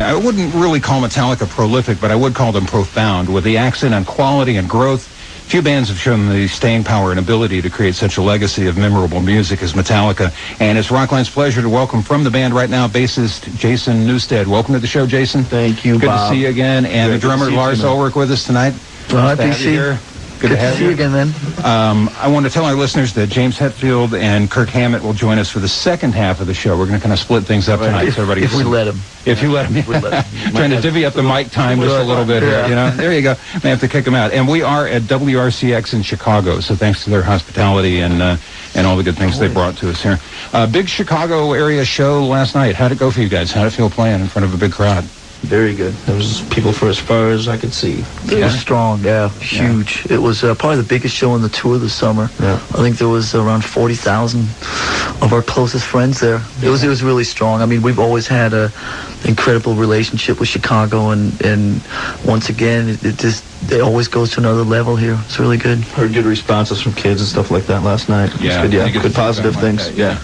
I wouldn't really call Metallica prolific, but I would call them profound. With the accent on quality and growth, few bands have shown the staying power and ability to create such a legacy of memorable music as Metallica. And it's Rockline's pleasure to welcome from the band right now, bassist Jason Newsted. Welcome to the show, Jason. Thank you, Good Bob. to see you again. And the drummer, Lars Ulrich, with us tonight. Well, nice to see you here. Good to have you again, man. I want to tell our listeners that James Hetfield and Kirk Hammett will join us for the second half of the show. We're going to kind of split things up tonight. So everybody if we let him. If you let him. Trying to divvy up the mic time just a little bit here, you know. There you go. May have to kick him out. And we are at WRCX in Chicago, so thanks to their hospitality and all the good things they brought to us here. Big Chicago area show last night. How'd it go for you guys? How'd it feel playing in front of a big crowd? Very good. There was people for as far as I could see. It was strong, huge. It was probably the biggest show on the tour this summer. Yeah. I think there was around 40,000 of our closest friends there. It was really strong. I mean, we've always had a incredible relationship with Chicago, and once again, it always goes to another level here. It's really good. Heard good responses from kids and stuff like that last night. Yeah, good positive things. Like yeah,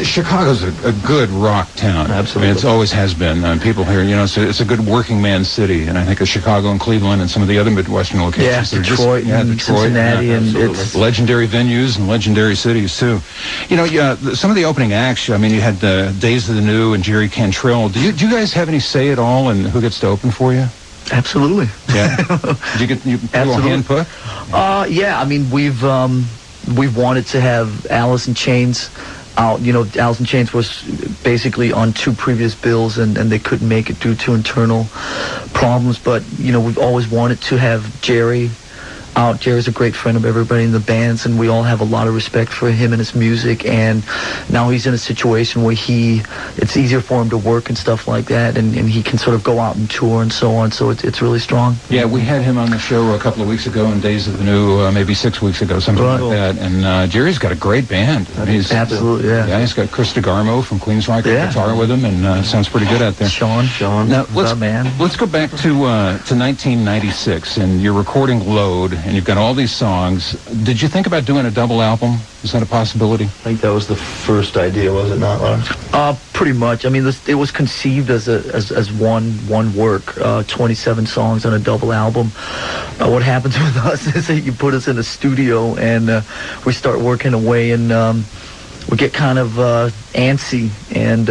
Chicago's a good rock town. Absolutely. I mean, it always has been. People here, you know, it's a good working man city, and I think of Chicago and Cleveland and some of the other Midwestern locations. Yeah, Detroit, Cincinnati, and it's legendary venues and legendary cities too. You know, some of the opening acts. I mean, you had Days of the New and Jerry Cantrell. Do you guys have any say at all in who gets to open for you? Absolutely. Yeah. Did you get a little hand put? Yeah. I mean, we've wanted to have Alice in Chains out. You know, Alice in Chains was basically on 2 previous bills, and they couldn't make it due to internal problems. But you know, we've always wanted to have Jerry out. Jerry's a great friend of everybody in the bands, and we all have a lot of respect for him and his music. And now he's in a situation where it's easier for him to work and stuff like that, and he can sort of go out and tour and so on. So it's really strong. Yeah, we had him on the show a couple of weeks ago in Days of the New, maybe 6 weeks ago, something like that. And Jerry's got a great band. I mean, absolutely, yeah, he's got Chris DeGarmo from Queensryche guitar with him, and sounds pretty good out there. Sean, now let's go back to 1996, and you're recording Load, and you've got all these songs. Did you think about doing a double album? Is that a possibility? I think that was the first idea, was it not, Lars? Pretty much. I mean, it was conceived as one work, 27 songs on a double album. What happens with us is that you put us in a studio, and we start working away, and we get kind of antsy, and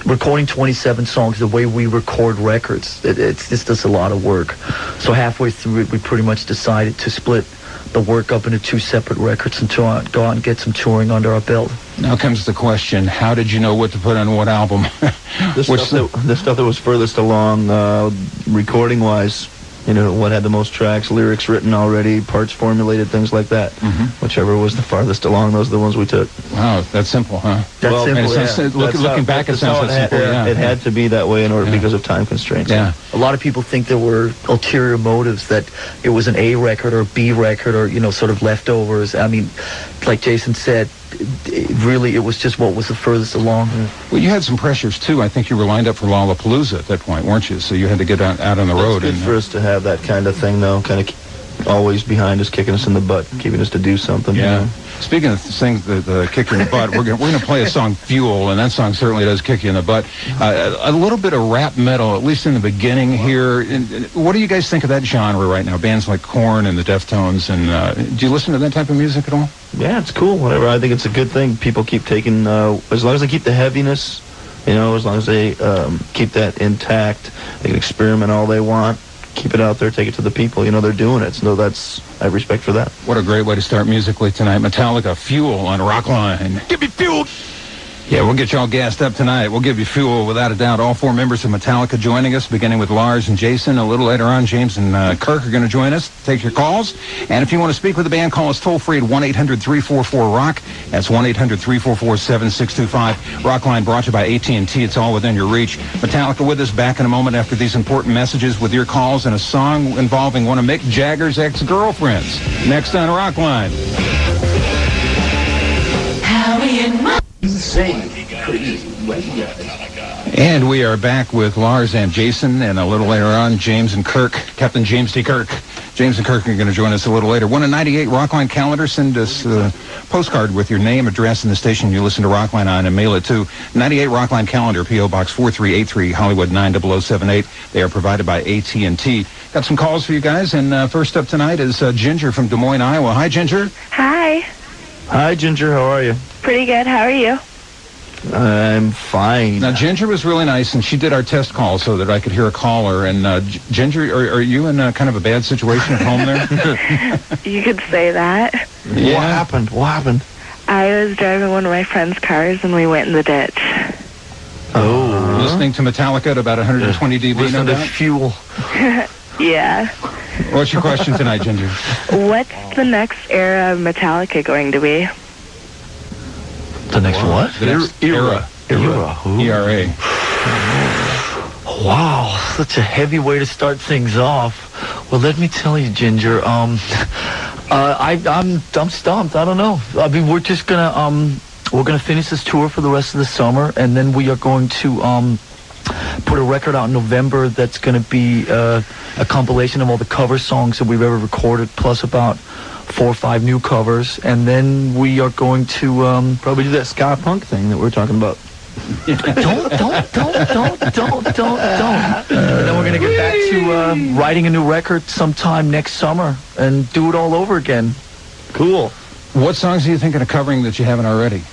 recording 27 songs the way we record records, it's just a lot of work. So halfway through it, we pretty much decided to split the work up into 2 separate records and go out and get some touring under our belt. Now comes the question, how did you know what to put on what album? The stuff that was furthest along recording-wise, you know, what had the most tracks, lyrics written already, parts formulated, things like that. Whichever was the farthest along, those are the ones we took. Wow, that's simple, huh? That's simple, looking back, it sounds that simple. It had to be that way in order because of time constraints. Yeah. A lot of people think there were ulterior motives, that it was an A record or B record, or, you know, sort of leftovers. I mean, like Jason said, it was just what was the furthest along. Well, you had some pressures too. I think you were lined up for Lollapalooza at that point, weren't you? So you had to get out on the road. It's good for us to have that kind of thing, though, kind of always behind us, kicking us in the butt, keeping us to do something. Yeah. You know? Speaking of things that kick you in the butt, we're going to play a song, Fuel, and that song certainly does kick you in the butt. A little bit of rap metal, at least in the beginning here. What do you guys think of that genre right now? Bands like Korn and the Deftones, and do you listen to that type of music at all? Yeah, it's cool. Whatever. I think it's a good thing. People keep taking, as long as they keep the heaviness, you know, as long as they keep that intact, they can experiment all they want. Keep it out there, take it to the people. You know, they're doing it, so I have respect for that. What a great way to start musically tonight. Metallica, Fuel on Rockline. Give me fuel! Yeah, we'll get you all gassed up tonight. We'll give you fuel, without a doubt. All 4 members of Metallica joining us, beginning with Lars and Jason. A little later on, James and Kirk are going to join us. Take your calls. And if you want to speak with the band, call us toll-free at 1-800-344-ROCK. That's 1-800-344-7625. Rockline brought to you by AT&T. It's all within your reach. Metallica with us back in a moment after these important messages with your calls and a song involving one of Mick Jagger's ex-girlfriends. Next on Rockline. Howie and Mike. And we are back with Lars and Jason, and a little later on, James and Kirk, Captain James T. Kirk. James and Kirk are going to join us a little later. Want a 98 Rockline calendar? Send us a postcard with your name, address, and the station you listen to Rockline on, and mail it to 98 Rockline calendar, P.O. Box 4383, Hollywood 90078. They are provided by AT&T. Got some calls for you guys, and first up tonight is Ginger from Des Moines, Iowa. Hi, Ginger. Hi. Hi, Ginger. How are you? Pretty good. How are you? I'm fine. Now, Ginger was really nice, and she did our test call so that I could hear a caller. And Ginger, are you in kind of a bad situation at home there? You could say that. Yeah. What happened? I was driving one of my friend's cars, and we went in the ditch. Oh. Listening to Metallica at about 120 dB, Listen no to doubt? Fuel. Yeah. What's your question tonight, Ginger? What's the next era of Metallica going to be? The next what? The next era. Ooh. ERA. Wow, such a heavy way to start things off. Well, let me tell you, Ginger. I'm stumped. I don't know. I mean, we're just gonna finish this tour for the rest of the summer, and then we are going to put a record out in November that's going to be a compilation of all the cover songs that we've ever recorded, plus about 4 or 5 new covers, and then we are going to probably do that ska punk thing that we're talking about. don't. And then we're going to get back to writing a new record sometime next summer and do it all over again. Cool. What songs are you thinking of covering that you haven't already?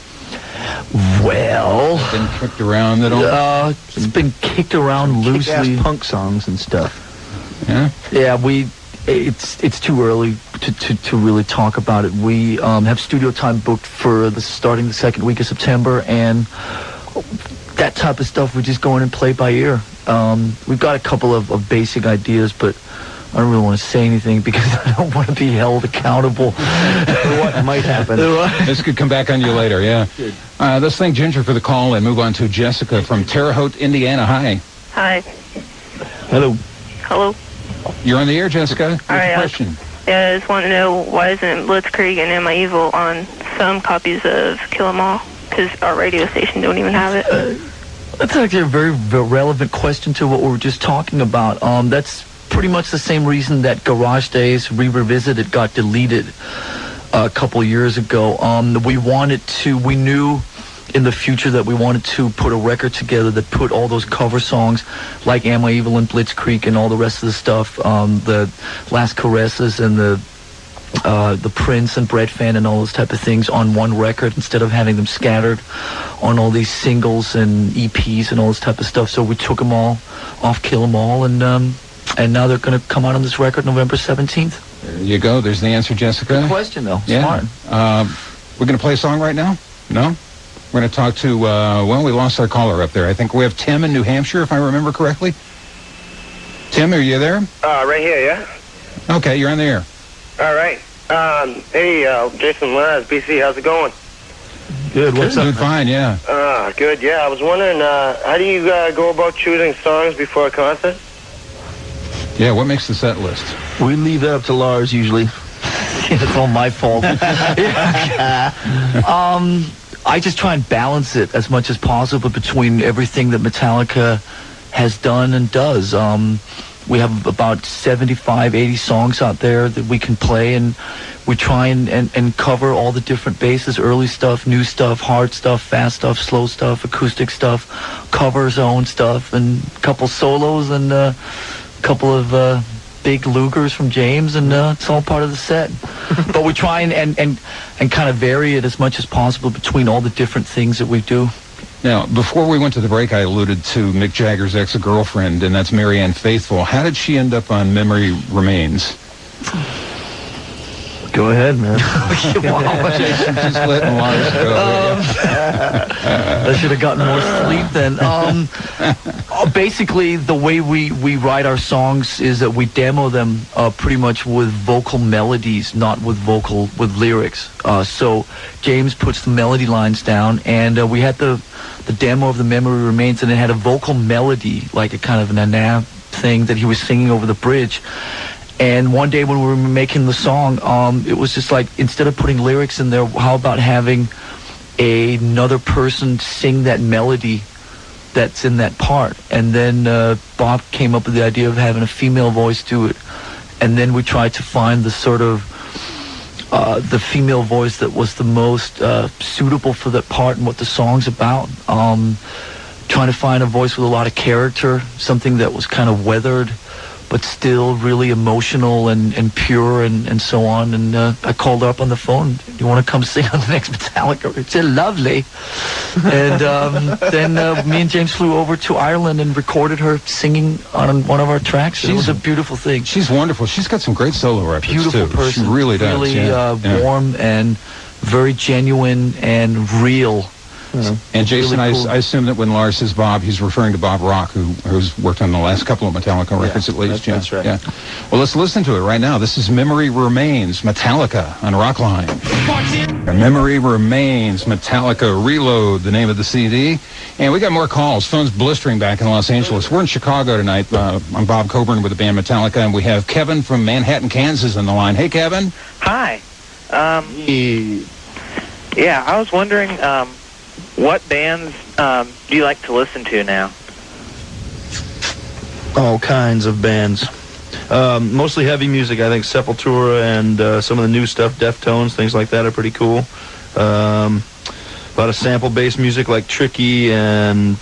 Well, Been kicked around at all? it's been kicked around loosely. Kick-ass punk songs and stuff. Yeah? Yeah, it's too early to really talk about it. We have studio time booked for starting the second week of September, and that type of stuff we just go in and play by ear. We've got a couple of basic ideas, but I don't really want to say anything because I don't want to be held accountable for what might happen. This could come back on you later, yeah. Let's thank Ginger for the call and move on to Jessica from Terre Haute, Indiana. Hi. Hi. Hello. Hello. You're on the air, Jessica. What's your question? Yeah, I just want to know why isn't Blitzkrieg and Am I Evil on some copies of Kill 'Em All? Because our radio station don't even have it. That's actually a very relevant question to what we were just talking about. That's pretty much the same reason that Garage Days Revisited got deleted a couple years ago. We knew in the future that we wanted to put a record together that put all those cover songs like Am I Evil and Blitzkrieg and all the rest of the stuff, the Last Caresses and the Prince and Bread Fan and all those type of things on one record instead of having them scattered on all these singles and EPs and all this type of stuff. So we took them all off Kill 'Em All, and now they're going to come out on this record November 17th. There you go. There's the answer, Jessica. Good question, though. Yeah. Smart. We're going to play a song right now? No? We're going to talk to, we lost our caller up there. I think we have Tim in New Hampshire, if I remember correctly. Tim, are you there? Right here, yeah. Okay, you're on the air. All right. Hey, Jason, Lars, BC, how's it going? Good. What's up? Doing fine, yeah. Good, yeah. I was wondering, how do you go about choosing songs before a concert? Yeah, what makes the set list? We leave that up to Lars usually. It's all my fault. I just try and balance it as much as possible between everything that Metallica has done and does. We have about 75, 80 songs out there that we can play, and we try and cover all the different bases, early stuff, new stuff, hard stuff, fast stuff, slow stuff, acoustic stuff, covers, own stuff, and a couple solos, and a couple of big Lugers from James, and it's all part of the set. But we try and kind of vary it as much as possible between all the different things that we do. Now, before we went to the break, I alluded to Mick Jagger's ex-girlfriend, and that's Marianne Faithfull. How did she end up on Memory Remains? Go ahead, man. Jason, just letting Lars go. I should have gotten more sleep then. Basically, the way we write our songs is that we demo them pretty much with vocal melodies, not with lyrics. So James puts the melody lines down, and we had the demo of The Memory Remains, and it had a vocal melody, like a kind of an na thing that he was singing over the bridge. And one day when we were making the song, it was just like, instead of putting lyrics in there, how about having another person sing that melody that's in that part? And then Bob came up with the idea of having a female voice do it. then we tried to find the sort of the female voice that was the most suitable for that part and what the song's about. Trying to find a voice with a lot of character, something that was kind of weathered, but still really emotional and pure and so on. And I called her up on the phone. You want to come sing on the next Metallica? It's lovely. And then me and James flew over to Ireland and recorded her singing on one of our tracks. It was a beautiful thing. She's wonderful. She's got some great solo records, beautiful too. Person. She really does. Really warm and very genuine and real. And Jason, really cool. I assume that when Lars says Bob, he's referring to Bob Rock, who's worked on the last couple of Metallica records at least. That's right. Yeah. Well, let's listen to it right now. This is Memory Remains, Metallica on Rockline. Memory Remains, Metallica Reload, the name of the CD. And we got more calls. Phone's blistering back in Los Angeles. We're in Chicago tonight. I'm Bob Coburn with the band Metallica, and we have Kevin from Manhattan, Kansas on the line. Hey, Kevin. Hi. Yeah, I was wondering, what bands do you like to listen to now? All kinds of bands. Mostly heavy music. I think Sepultura and some of the new stuff, Deftones, things like that are pretty cool. A lot of sample-based music like Tricky and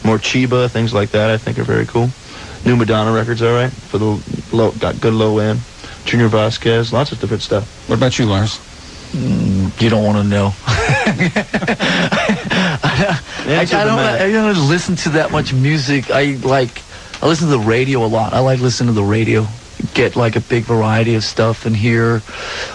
more Chiba, things like that I think are very cool. New Madonna records, all right, for the low, got good low end. Junior Vasquez, lots of different stuff. What about you, Lars? You don't want to know. I don't listen to that much music. I listen to the radio a lot. I like listening to the radio. Get like a big variety of stuff in here.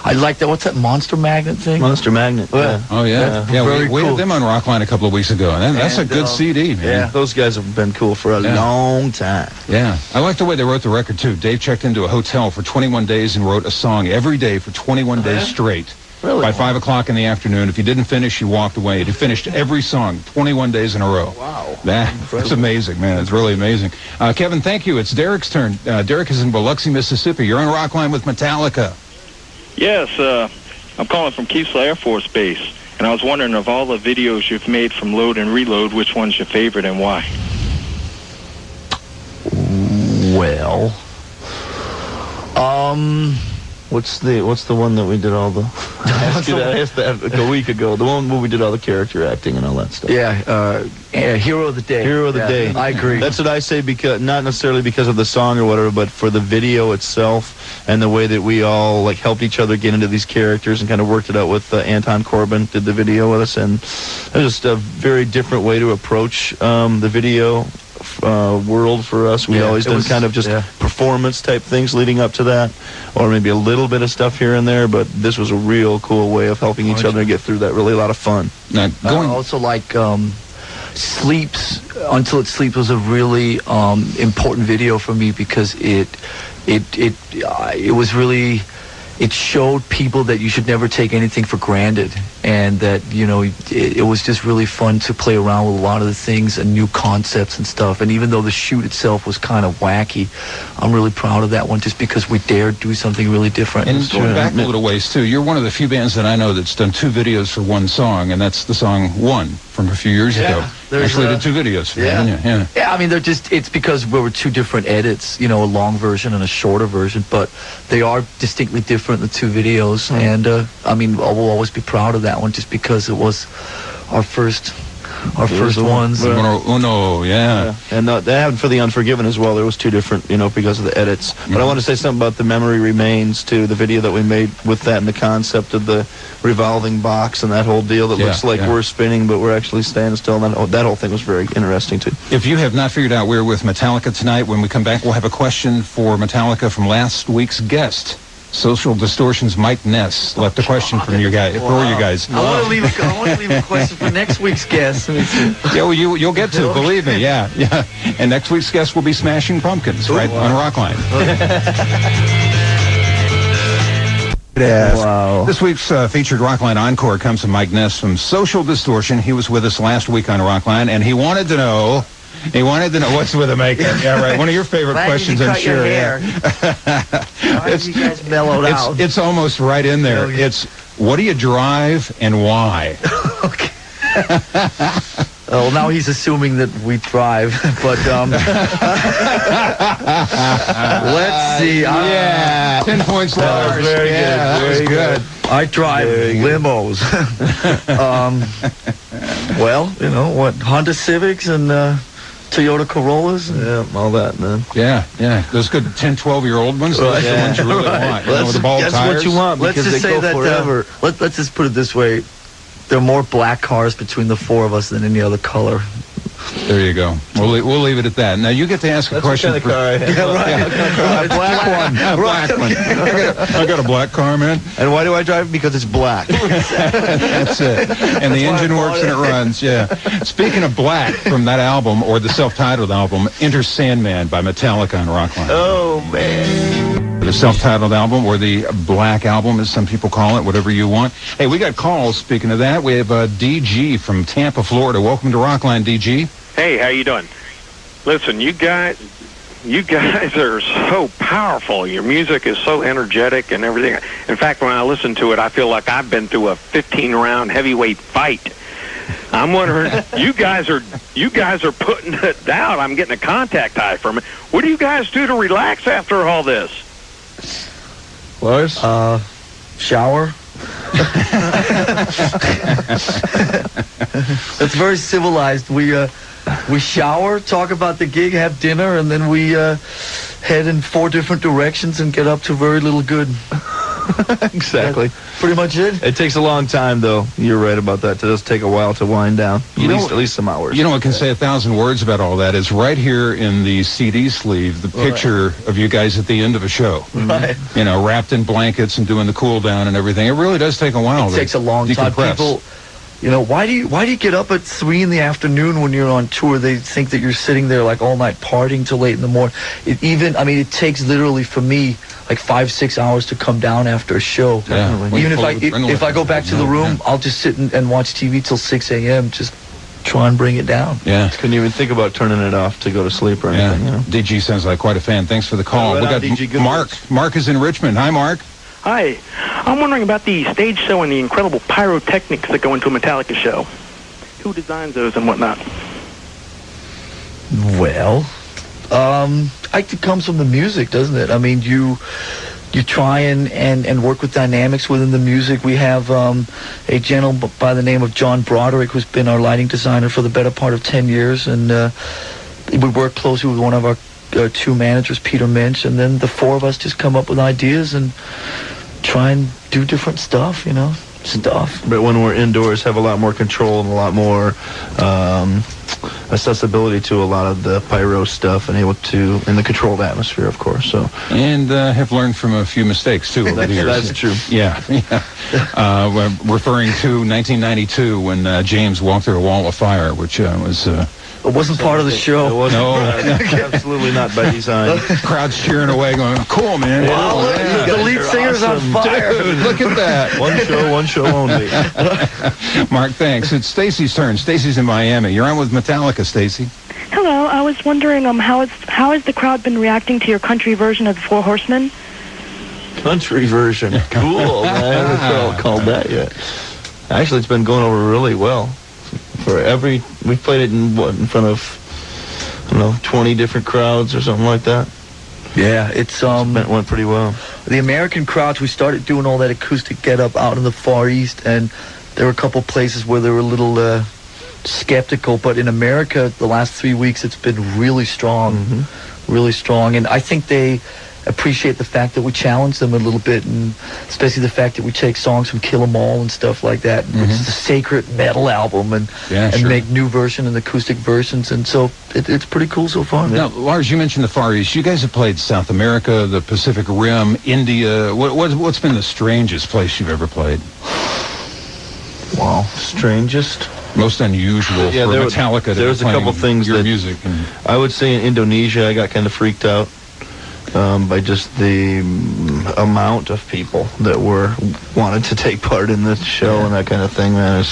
I like that. What's that Monster Magnet thing? Monster Magnet. Yeah. Oh yeah. Very we cool. had them on Rockline a couple of weeks ago, and that's a good CD, man. Yeah, those guys have been cool for a long time. Yeah, I like the way they wrote the record too. Dave checked into a hotel for 21 days and wrote a song every day for 21 days straight. Really? By 5 o'clock in the afternoon. If you didn't finish, you walked away. He finished every song 21 days in a row. Wow. That's amazing, man. It's really amazing. Kevin, thank you. It's Derek's turn. Derek is in Biloxi, Mississippi. You're on Rockline with Metallica. Yes, I'm calling from Keesler Air Force Base, and I was wondering, of all the videos you've made from Load and Reload, which one's your favorite and why? Well, What's the one that we did all the? I asked that like a week ago. The one where we did all the character acting and all that stuff. Yeah, Hero of the Day. Hero of the Day. I agree. That's what I say, because not necessarily because of the song or whatever, but for the video itself and the way that we all like helped each other get into these characters and kind of worked it out with Anton Corbin did the video with us, and it was just a very different way to approach the video world for us. We always done kind of just performance type things leading up to that, or maybe a little bit of stuff here and there, but this was a real cool way of helping each other get through that. Really a lot of fun. Now, also like Sleeps, Until It Sleeps was a really important video for me because it was really, it showed people that you should never take anything for granted, and that, you know, it was just really fun to play around with a lot of the things and new concepts and stuff. And even though the shoot itself was kind of wacky, I'm really proud of that one just because we dared do something really different. And going back a little ways too, you're one of the few bands that I know that's done two videos for one song, and that's the song One from a few years ago. Actually did two videos for that, didn't you? Yeah, I mean, they're just, it's because we were two different edits, you know, a long version and a shorter version, but they are distinctly different, the two videos. And I mean, I will always be proud of that one just because it was our first ones. Uno, yeah. And that happened for The Unforgiven as well. There was two different, you know, because of the edits. But I want to say something about The Memory Remains, too, the video that we made with that and the concept of the revolving box and that whole deal that looks like we're spinning, but we're actually standing still. And that whole thing was very interesting, too. If you have not figured out we're with Metallica tonight, when we come back, we'll have a question for Metallica from last week's guest. Social Distortion's Mike Ness left a question from you guys. For you guys. I want to leave a question for next week's guest. Yeah, well, you'll get to, believe me. Yeah. And next week's guest will be Smashing Pumpkins, right on Rockline. Wow. This week's featured Rockline Encore comes from Mike Ness from Social Distortion. He was with us last week on Rockline, and he wanted to know what's with the makeup. Yeah, right. One of your favorite questions, I'm sure. You guys mellowed out. It's almost right in there. It's what do you drive and why? Okay. Well, now he's assuming that we drive, but let's see. Yeah, 10 points, Lars. Very good. Very good. I drive limos. Well, you know what? Honda Civics and Toyota Corollas. Yeah, all that, man. Yeah. Those good 10, 12-year-old ones. Those are the ones you really want. Well, with the bald that's tires. what you want Let's because just they say go that. forever. Let's just put it this way: there are more black cars between the four of us than any other color. There you go. We'll leave it at that. Now you get to ask a question. What kind of car I have. Yeah, right. A black one. A black one. I got a black car, man. And why do I drive? Because it's black. That's it. And the engine works and it runs. Yeah. Speaking of black, from that album or the self-titled album, Enter Sandman by Metallica on Rockline. Oh man. The self-titled album, or the Black Album, as some people call it, whatever you want. Hey, we got calls. Speaking of that, we have DG from Tampa, Florida. Welcome to Rockline, DG. Hey, how you doing? Listen, you guys are so powerful. Your music is so energetic and everything. In fact, when I listen to it, I feel like I've been through a 15-round heavyweight fight. I'm wondering, you guys are putting it down. I'm getting a contact high from it. What do you guys do to relax after all this? Lars? Shower. That's very civilized. We shower, talk about the gig, have dinner, and then we head in 4 different directions and get up to very little good. Exactly. That's pretty much it. It takes a long time, though. You're right about that. It does take a while to wind down. At least some hours. You know what can say 1,000 words about all that is right here in the CD sleeve, the picture of you guys at the end of a show. Right. You know, wrapped in blankets and doing the cool down and everything. It really does take a while. It takes a long time. People, you know, why do you get up at 3 in the afternoon when you're on tour? They think that you're sitting there like all night partying till late in the morning. It takes literally for me like 5-6 hours to come down after a show. Yeah. Even if I go back to the room, I'll just sit and watch TV till 6 a.m. Just try and bring it down. Yeah. Couldn't even think about turning it off to go to sleep or anything. You know? DG sounds like quite a fan. Thanks for the call. Right We on, got DG, Mark. Mark is in Richmond. Hi, Mark. Hi. I'm wondering about the stage show and the incredible pyrotechnics that go into a Metallica show. Who designs those and whatnot? Well, I think it comes from the music, doesn't it? I mean, you try and work with dynamics within the music. We have a gentleman by the name of John Broderick, who's been our lighting designer for the better part of 10 years, and we work closely with one of our 2 managers, Peter Minch, and then the 4 of us just come up with ideas and try and do different stuff, you know. But when we're indoors, have a lot more control and a lot more accessibility to a lot of the pyro stuff, and in the controlled atmosphere, of course. So and have learned from a few mistakes too over the years. That's true. Yeah. We're referring to 1992 when James walked through a wall of fire, which was. It wasn't part of the show. It wasn't. Absolutely not by design. Crowd's cheering away, going, "Cool, man! Wow, the lead singer's on fire! Dude, look at that! One show only." Mark, thanks. It's Stacy's turn. Stacy's in Miami. You're on with Metallica, Stacy. Hello. I was wondering, how has the crowd been reacting to your country version of the Four Horsemen? Country version. Cool, man. I haven't called that yet. Actually, it's been going over really well. We played it in front of, 20 different crowds or something like that. Yeah, it went pretty well. The American crowds, we started doing all that acoustic get-up out in the Far East, and there were a couple places where they were a little skeptical, but in America, the last 3 weeks, it's been really strong, really strong, and I think they appreciate the fact that we challenge them a little bit, and especially the fact that we take songs from Kill 'Em All and stuff like that, which is a sacred metal album, and make new version and acoustic versions, and so it's pretty cool so far. Now, Lars, you mentioned the Far East. You guys have played South America, the Pacific Rim, India. What's been the strangest place you've ever played? Wow, strangest? Most unusual for Metallica. There's a couple things your music. And I would say in Indonesia, I got kind of freaked out. By just the amount of people that wanted to take part in the show and that kind of thing, man.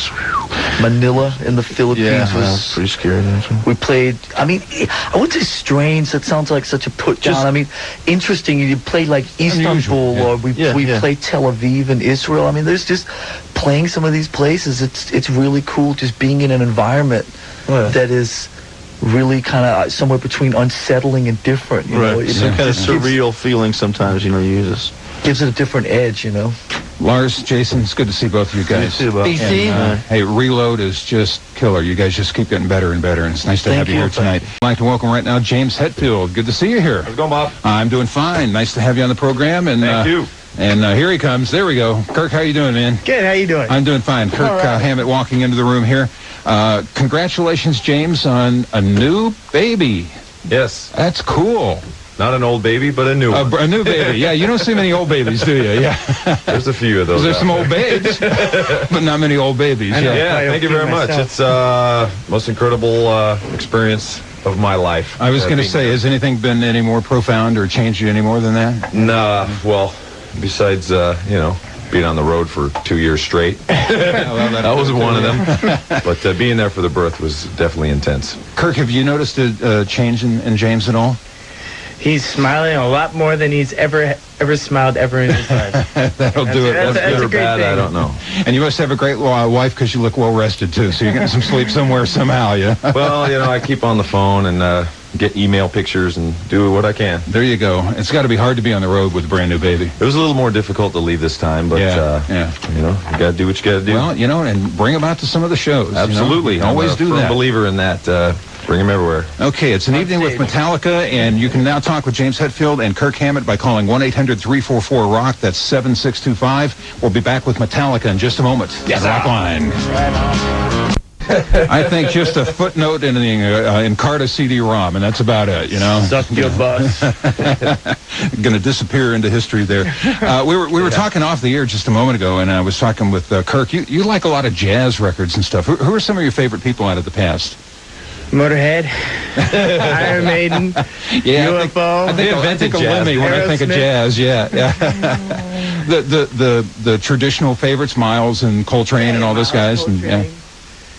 Manila in the Philippines was pretty scary. We played, I wouldn't say strange, that sounds like such a put down. Interesting, you played like Istanbul, or we played Tel Aviv and Israel. There's just playing some of these places, it's really cool just being in an environment that is really kind of somewhere between unsettling and different. You know? Some kind of surreal feeling sometimes, you uses. Gives it a different edge, Lars, Jason, it's good to see both of you guys. You too, Bob. And, hey, Reload is just killer. You guys just keep getting better and better, and it's nice to have you here tonight. I'd like to welcome right now James Hetfield. Good to see you here. How's it going, Bob? I'm doing fine. Nice to have you on the program. And, Thank you. And here he comes. There we go. Kirk, how you doing, man? Good. How you doing? I'm doing fine. Kirk Hammett walking into the room here. Congratulations, James, on a new baby. Yes. That's cool. Not an old baby, but a new one. A new baby. Yeah, you don't see many old babies, do you? Yeah. There's a few of those. There's some old babes, but not many old babies. Yeah, thank you very much. It's most incredible experience of my life. I was going to say, has anything been any more profound or changed you any more than that? Nah, well, besides, being on the road for 2 years straight. That was one of them. But being there for the birth was definitely intense. Kirk, have you noticed a change in James at all? He's smiling a lot more than he's ever smiled ever in his life. That'll do it. That's good or bad, thing. I don't know. And you must have a great wife because you look well rested too. So you're getting some sleep somewhere somehow, yeah. Well, I keep on the phone and get email pictures and do what I can. There you go. It's got to be hard to be on the road with a brand new baby. It was a little more difficult to leave this time, but you got to do what you got to do. Well, and bring them out to some of the shows. Absolutely. Always do that. I'm a believer in that. Bring them everywhere. Okay, it's an evening with Metallica, and you can now talk with James Hetfield and Kirk Hammett by calling 1-800-344-ROCK. That's 7625. We'll be back with Metallica in just a moment. Yes, Rockline. I think just a footnote in the Encarta CD-ROM, and that's about it, Suck your bus. Going to disappear into history there. We were talking off the air just a moment ago, and I was talking with Kirk. You like a lot of jazz records and stuff. Who are some of your favorite people out of the past? Motorhead, Iron Maiden, UFO. I think of Lemmy when I think of jazz. Yeah. the traditional favorites, Miles and Coltrane and all those guys.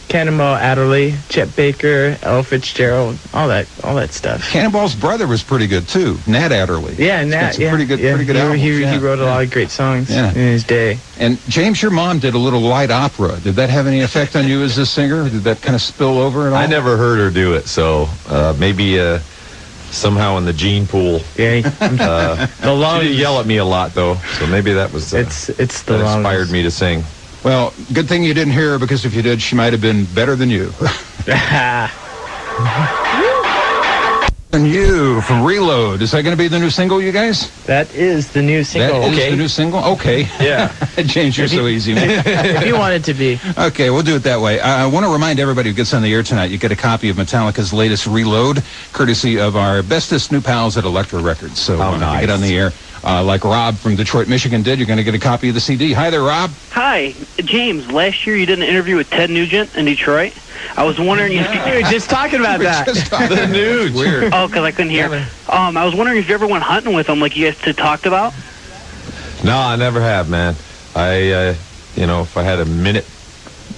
Cannonball Adderley, Chet Baker, Ella Fitzgerald, all that stuff. Cannonball's brother was pretty good too, Nat Adderley. Yeah, Nat. Pretty good albums. He wrote a lot of great songs in his day. And James, your mom did a little light opera. Did that have any effect on you as a singer? Did that kind of spill over at all? I never heard her do it, so maybe somehow in the gene pool. Yeah. She did yell at me a lot though, so maybe that was it's the that inspired me to sing. Well, good thing you didn't hear her, because if you did, she might have been better than you. And you from Reload. Is that going to be the new single, you guys? That is the new single. That is the new single? Okay. Yeah. James, you're so easy, man. If you want it to be. Okay, we'll do it that way. I want to remind everybody who gets on the air tonight, you get a copy of Metallica's latest Reload, courtesy of our bestest new pals at Elektra Records. So nice. You get on the air. Like Rob from Detroit, Michigan did. You're going to get a copy of the CD. Hi there, Rob. Hi. James, last year you did an interview with Ted Nugent in Detroit. I was wondering if you... We were just talking about that. The news. Weird. Oh, because I couldn't hear. I was wondering if you ever went hunting with him like you guys had talked about. No, I never have, man. I, if I had a minute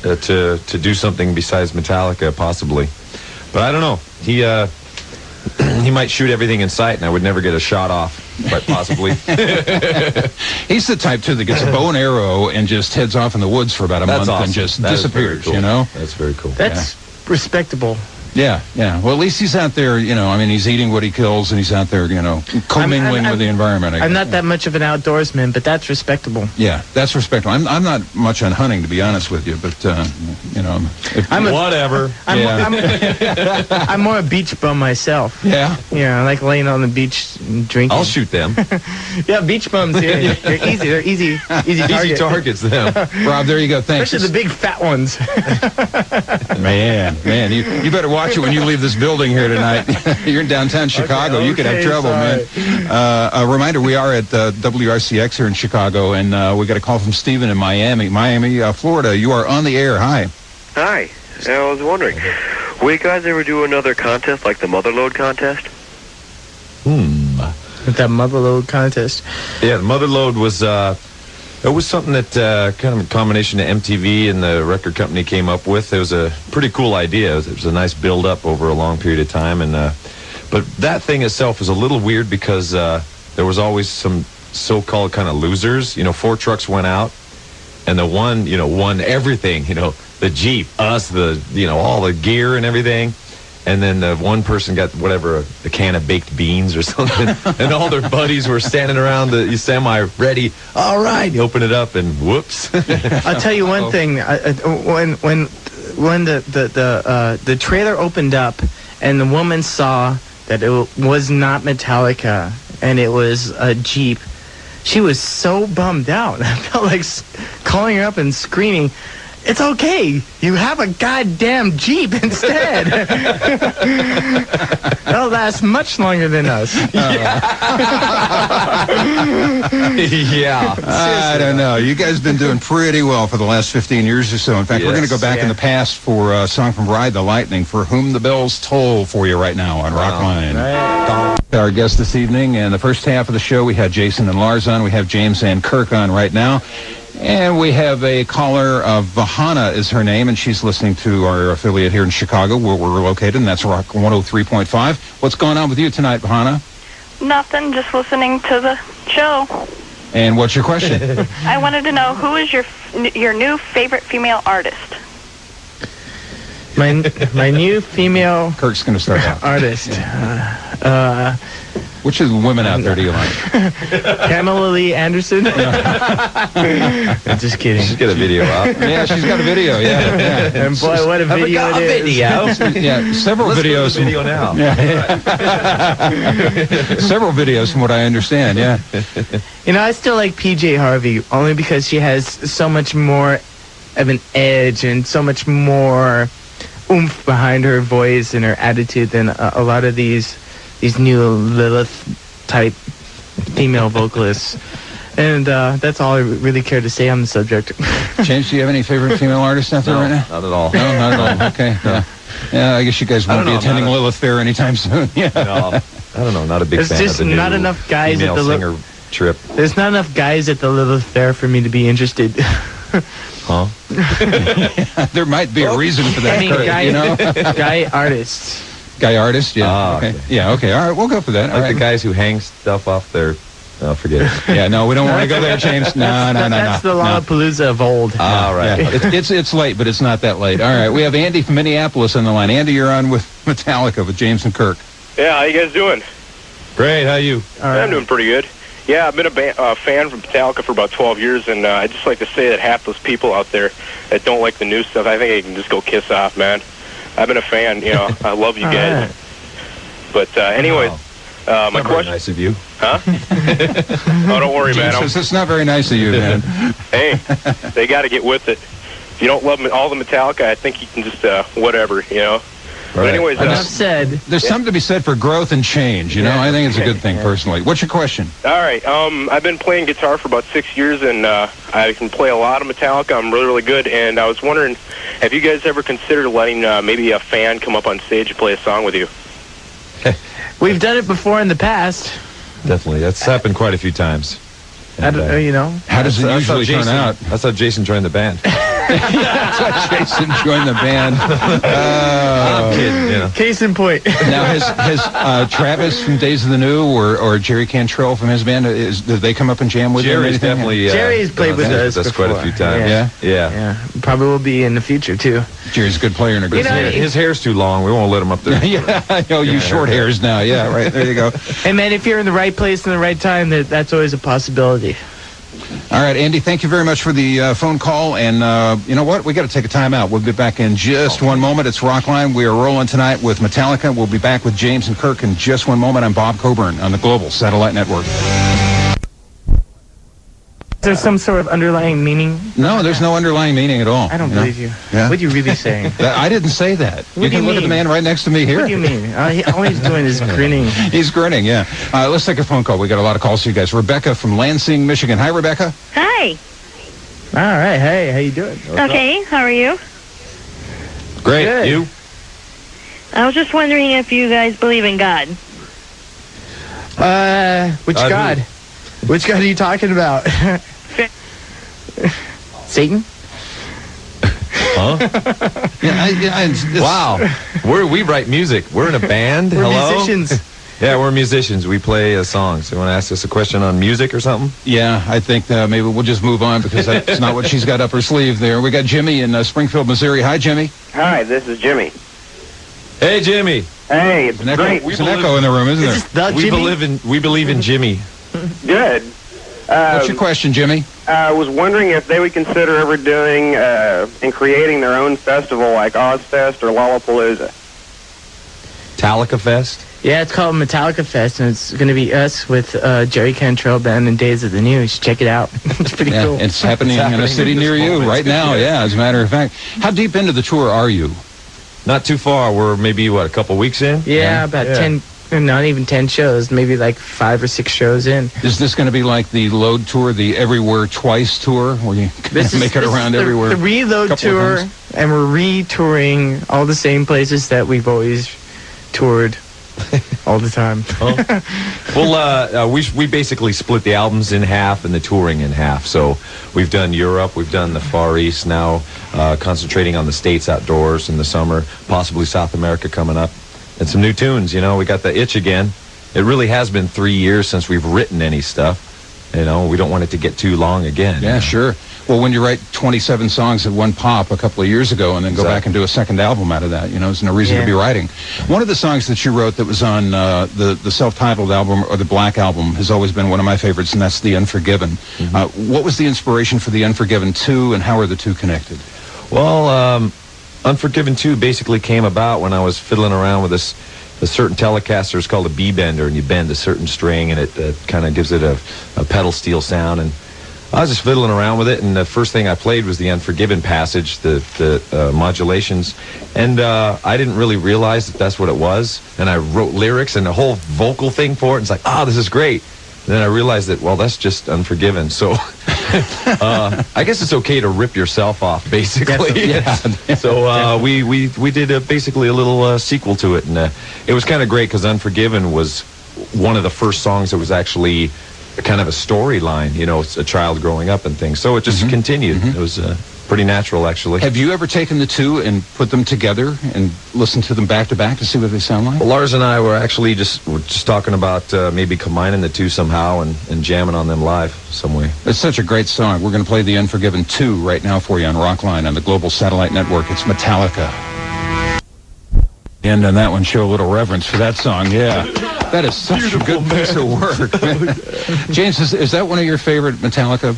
to do something besides Metallica, possibly. But I don't know. He might shoot everything in sight, and I would never get a shot off, quite possibly. He's the type, too, that gets a bow and arrow and just heads off in the woods for about a month and just disappears, cool. That's very cool. That's respectable. Yeah. Well, at least he's out there, he's eating what he kills, and he's out there, commingling with the environment. I'm not that much of an outdoorsman, but that's respectable. Yeah, that's respectable. I'm not much on hunting, to be honest with you, but, whatever. I'm more a beach bum myself. Yeah? Yeah, I like laying on the beach and drinking. I'll shoot them. Yeah, beach bums, yeah. They're easy. They're easy Easy targets, them. Rob, there you go. Thanks. Especially the big fat ones. Man, you better watch it when you leave this building here tonight. You're in downtown Chicago. You could have trouble, man. A reminder, we are at WRCX here in Chicago, and we got a call from Steven in Miami, Florida. You are on the air. Hi. Hi. I was wondering, will you guys ever do another contest like the Motherload contest? With that Motherload contest? Yeah, the Motherload was... It was something that kind of a combination of MTV and the record company came up with. It was a pretty cool idea. It was a nice build-up over a long period of time. But that thing itself was a little weird because there was always some so-called kind of losers. 4 trucks went out, and the one, won everything. The Jeep, us, all the gear and everything. And then the one person got a can of baked beans or something, and all their buddies were standing around the semi ready. All right, you open it up, and whoops. I'll tell you one thing. When the trailer opened up, and the woman saw that it was not Metallica and it was a Jeep, she was so bummed out. I felt like calling her up and screaming, "It's okay. You have a goddamn Jeep instead." That'll last much longer than us. Yeah. I don't know. You guys have been doing pretty well for the last 15 years or so. In fact, we're going to go back in the past for a song from Ride the Lightning, For Whom the Bells Toll, for you right now on Rockline. Our guest this evening, and the first half of the show, we had Jason and Lars on. We have James and Kirk on right now. And we have a caller, Vahana is her name, and she's listening to our affiliate here in Chicago, where we're located, and that's Rock 103.5. What's going on with you tonight, Vahana? Nothing, just listening to the show. And what's your question? I wanted to know, who is your new favorite female artist? My new female... Kirk's going to start out. Artist. Which of the women out there do you like? Pamela Lee Anderson? Just kidding. She's got a video out. Yeah, she's got a video, yeah. And boy, what a video it is. Yeah, several videos. Video now. Yeah. Several videos from what I understand, yeah. I still like PJ Harvey, only because she has so much more of an edge and so much more oomph behind her voice and her attitude than a lot of these new Lilith-type female vocalists. And that's all I really care to say on the subject. James, do you have any favorite female artists out there right now? Not at all. No, not at all. Okay. Yeah, I guess you guys won't be attending Lilith Fair anytime soon. Yeah. No, I don't know. Not a big fan There's just of the not new enough guys at the singer trip. There's not enough guys at the Lilith Fair for me to be interested. Huh? There might be a reason for that, Kirk, guy artists. Guy artist, yeah. Ah, okay. Yeah, okay. All right, we'll go for that. Like the guys who hang stuff off their... Oh, forget it. Yeah, no, we don't want to go there, James. No. That's the Lollapalooza of old. All right. Yeah, it's late, but it's not that late. All right, we have Andy from Minneapolis on the line. Andy, you're on with Metallica with James and Kirk. Yeah, how you guys doing? Great, how you? I'm doing pretty good. Yeah, I've been a fan from Metallica for about 12 years, and I'd just like to say that half those people out there that don't like the new stuff, I think they can just go kiss off, man. I've been a fan, I love you guys. Right. But anyways, my question... nice of you. Huh? Oh, don't worry, man. It's not very nice of you, man. Hey, they got to get with it. If you don't love all the Metallica, I think you can just, whatever, But anyways, enough said. There's something to be said for growth and change, I think it's a good thing, personally. What's your question? All right. I've been playing guitar for about 6 years, and I can play a lot of Metallica. I'm really, really good, and I was wondering, have you guys ever considered letting maybe a fan come up on stage and play a song with you? We've done it before in the past. Definitely. That's happened quite a few times. And, how does it usually turn out? That's how Jason joined the band. That's how Jason joined the band. I'm kidding, Case in point. Now, has Travis from Days of the New or Jerry Cantrell from his band, did they come up and jam with Jerry's definitely... Jerry's played with us quite a few times. Yeah. Probably will be in the future, too. Jerry's a good player and a good singer. His hair's too long. We won't let him up there. You short hairs now. Yeah, right. There you go. Hey, man, if you're in the right place in the right time, that's always a possibility. All right, Andy, thank you very much for the phone call. And you know what? We got to take a time out. We'll be back in just one moment. It's Rockline. We are rolling tonight with Metallica. We'll be back with James and Kirk in just one moment. I'm Bob Coburn on the Global Satellite Network. Is there some sort of underlying meaning? No, there's no underlying meaning at all. I don't believe you. Yeah? What are you really saying? I didn't say that. You can look at the man right next to me here. What do you mean? All he's doing is grinning. He's grinning, yeah. Let's take a phone call. We got a lot of calls for you guys. Rebecca from Lansing, Michigan. Hi, Rebecca. Hi. All right. Hey, how you doing? Okay, how are you? Great. Good. You? I was just wondering if you guys believe in God. Which God? Which God are you talking about? Satan? Huh? Wow. We write music. We're in a band. We're Hello? musicians. Yeah, we're musicians. We play songs. You want to ask us a question on music or something? Yeah, I think maybe we'll just move on because that's not what she's got up her sleeve there. We got Jimmy in Springfield, Missouri. Hi, Jimmy. Hi, this is Jimmy. Hey, Jimmy. Hey, it's great. There's an echo in the room, isn't there? We believe in Jimmy. Good. What's your question, Jimmy? I was wondering if they would consider ever doing and creating their own festival like Ozfest or Lollapalooza. Metallica Fest? Yeah, it's called Metallica Fest, and it's going to be us with Jerry Cantrell Band and Days of the New. You should check it out. It's pretty cool. It's happening in a city near you right now, yeah, as a matter of fact. How deep into the tour are you? Not too far. We're maybe, a couple weeks in? Yeah, about 10, not even 10 shows, maybe like 5 or 6 shows in. Is this going to be like the Load Tour, the Everywhere Twice Tour, where you make it around everywhere? The Reload Tour, and we're re-touring all the same places that we've always toured all the time. Well, we basically split the albums in half and the touring in half. So we've done Europe, we've done the Far East now, concentrating on the States outdoors in the summer, possibly South America coming up, and some new tunes. We got the itch again. It really has been 3 years since we've written any stuff. We don't want it to get too long again. Yeah, sure. Well, when you write 27 songs at one pop a couple of years ago and then go back and do a second album out of that, there's no reason to be writing. One of the songs that you wrote that was on the self-titled album or the Black Album has always been one of my favorites, and that's The Unforgiven. What was the inspiration for The Unforgiven 2, and how are the two connected? Well, Unforgiven 2 basically came about when I was fiddling around with a certain Telecaster. It's called a B-bender, and you bend a certain string, and it kind of gives it a pedal steel sound. And I was just fiddling around with it, and the first thing I played was the Unforgiven passage, the modulations, and I didn't really realize that that's what it was, and I wrote lyrics and a whole vocal thing for it, and it's like, this is great. And then I realized that, well, that's just Unforgiven, so I guess it's okay to rip yourself off, basically. Yeah. So we did basically a little sequel to it, and it was kind of great because Unforgiven was one of the first songs that was actually kind of a storyline, it's a child growing up and things. So it just continued. It was pretty natural, actually. Have you ever taken the two and put them together and listened to them back to back to see what they sound like? Well, Lars and I were actually just talking about maybe combining the two somehow and jamming on them live some way. It's such a great song. We're going to play The Unforgiven 2 right now for you on Rockline on the Global Satellite Network. It's Metallica. And on that one, show a little reverence for that song, yeah. That is such a good piece of work. James, is that one of your favorite Metallica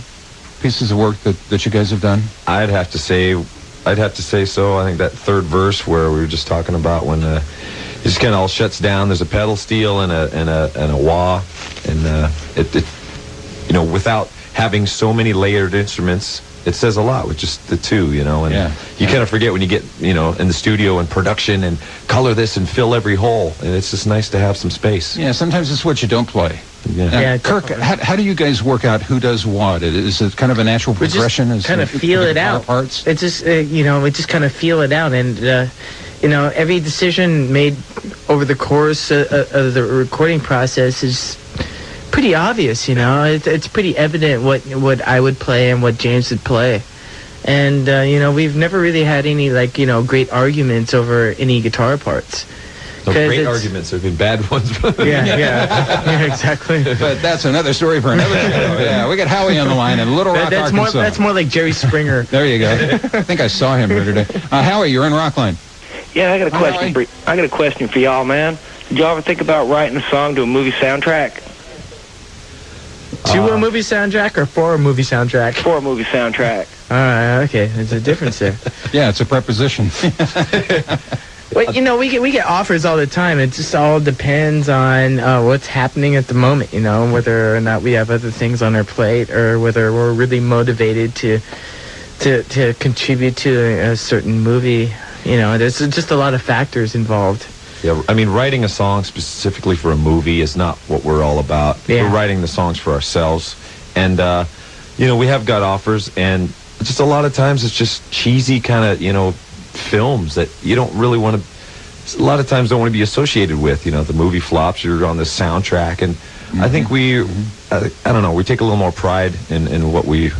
pieces of work that you guys have done? I'd have to say so. I think that third verse where we were just talking about when it just kind of all shuts down. There's a pedal steel and a wah, and it without having so many layered instruments, it says a lot with just the two, and you kind of forget when you get, in the studio and production and color this and fill every hole, and it's just nice to have some space. Yeah, sometimes it's what you don't play. Yeah, Kirk, how do you guys work out who does what? Is it kind of a natural progression? Just kind of feel it out. Parts? It's just, we just kind of feel it out, and every decision made over the course of the recording process is pretty obvious, It's pretty evident what I would play and what James would play. And, we've never really had any, great arguments over any guitar parts. No great arguments. There have been bad ones. yeah, exactly. But that's another story for another show. Yeah, we got Howie on the line in Little Rock, Arkansas. That's more like Jerry Springer. There you go. I think I saw him here today. Howie, you're in Rockline. Yeah, I got a question for y'all, man. Did y'all ever think about writing a song to a movie soundtrack? To a movie soundtrack or for a movie soundtrack? For a movie soundtrack. All right, okay. There's a difference there. Yeah, it's a preposition. Well, we get offers all the time. It just all depends on what's happening at the moment, whether or not we have other things on our plate or whether we're really motivated to contribute to a certain movie. There's just a lot of factors involved. Yeah, I mean, writing a song specifically for a movie is not what we're all about. Yeah. We're writing the songs for ourselves. And, we have got offers, and just a lot of times it's just cheesy kind of, films that you don't really want to, a lot of times don't want to be associated with. The movie flops, you're on the soundtrack. And I think I don't know, we take a little more pride in what we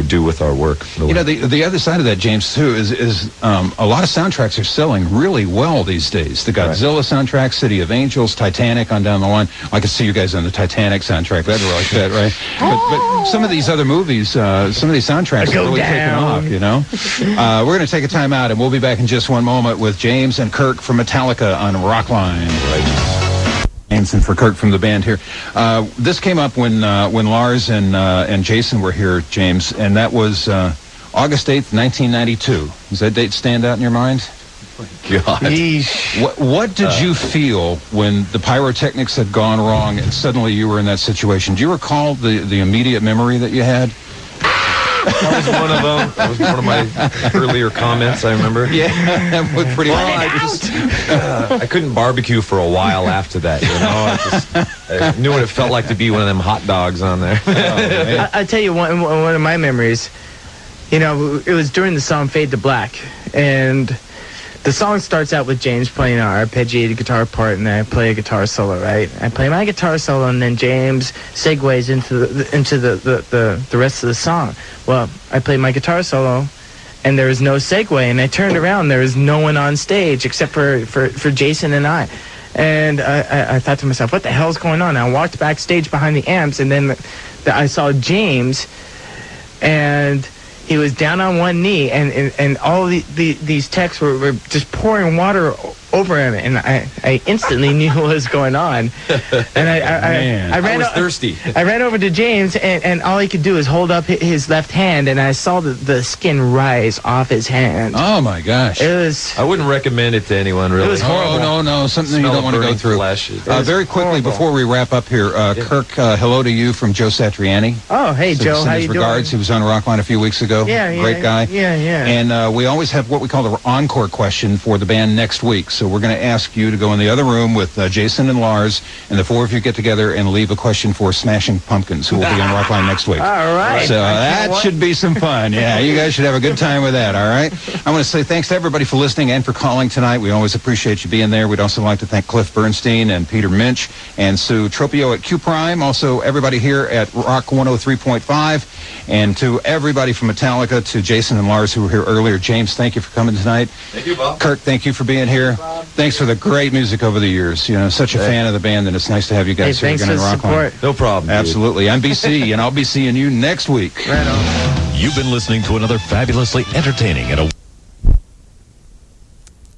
do with our work. Really. You know, the other side of that, James, too, is a lot of soundtracks are selling really well these days. The Godzilla soundtrack, City of Angels, Titanic on down the line. I could see you guys on the Titanic soundtrack. That'd be like that, right? But some of these other movies, some of these soundtracks are really taking off, you know? We're going to take a time out, and we'll be back in just one moment with James and Kirk from Metallica on Rockline. And for Kirk from the band here. This came up when Lars and Jason were here, James, and that was August 8th, 1992. Does that date stand out in your mind? God. What did you feel when the pyrotechnics had gone wrong and suddenly you were in that situation? Do you recall the immediate memory that you had? That was one of them. That was one of my earlier comments, I remember. Yeah, that was pretty well. I couldn't barbecue for a while after that, you know. I knew what it felt like to be one of them hot dogs on there. I tell you, one of my memories, you know, it was during the song Fade to Black, and the song starts out with James playing an arpeggiated guitar part, and I play a guitar solo, right? I play my guitar solo, and then James segues into the rest of the song. Well, I played my guitar solo, and there was no segue, and I turned around, there was no one on stage except for Jason and I. And I thought to myself, what the hell's going on? I walked backstage behind the amps, and then I saw James, and he was down on one knee, and all these techs were just pouring water over him, and I instantly knew what was going on. And I ran. I was thirsty. I ran over to James, and all he could do is hold up his left hand, and I saw the skin rise off his hand. Oh my gosh! It was. I wouldn't recommend it to anyone. Really. It was horrible. No, something you don't want to go through. Very quickly before we wrap up here, Kirk, hello to you from Joe Satriani. Oh, hey Joe, how you doing? Regards. He was on Rockline a few weeks ago. Yeah, great guy. Yeah. And we always have what we call the encore question for the band next week. So we're going to ask you to go in the other room with Jason and Lars, and the four of you get together and leave a question for Smashing Pumpkins, who will be on Rockline next week. All right. So that should be some fun. Yeah, you guys should have a good time with that, all right? I want to say thanks to everybody for listening and for calling tonight. We always appreciate you being there. We'd also like to thank Cliff Bernstein and Peter Minch and Sue Tropio at Q Prime. Also, everybody here at Rock 103.5. And to everybody from Metallica, to Jason and Lars who were here earlier. James, thank you for coming tonight. Thank you, Bob. Kirk, thank you for being here. Thanks for the great music over the years. You know, such a fan of the band, and it's nice to have you guys here again in Rockline. No problem. Absolutely. I'm BC, and I'll be seeing you next week. Right on. You've been listening to another fabulously entertaining and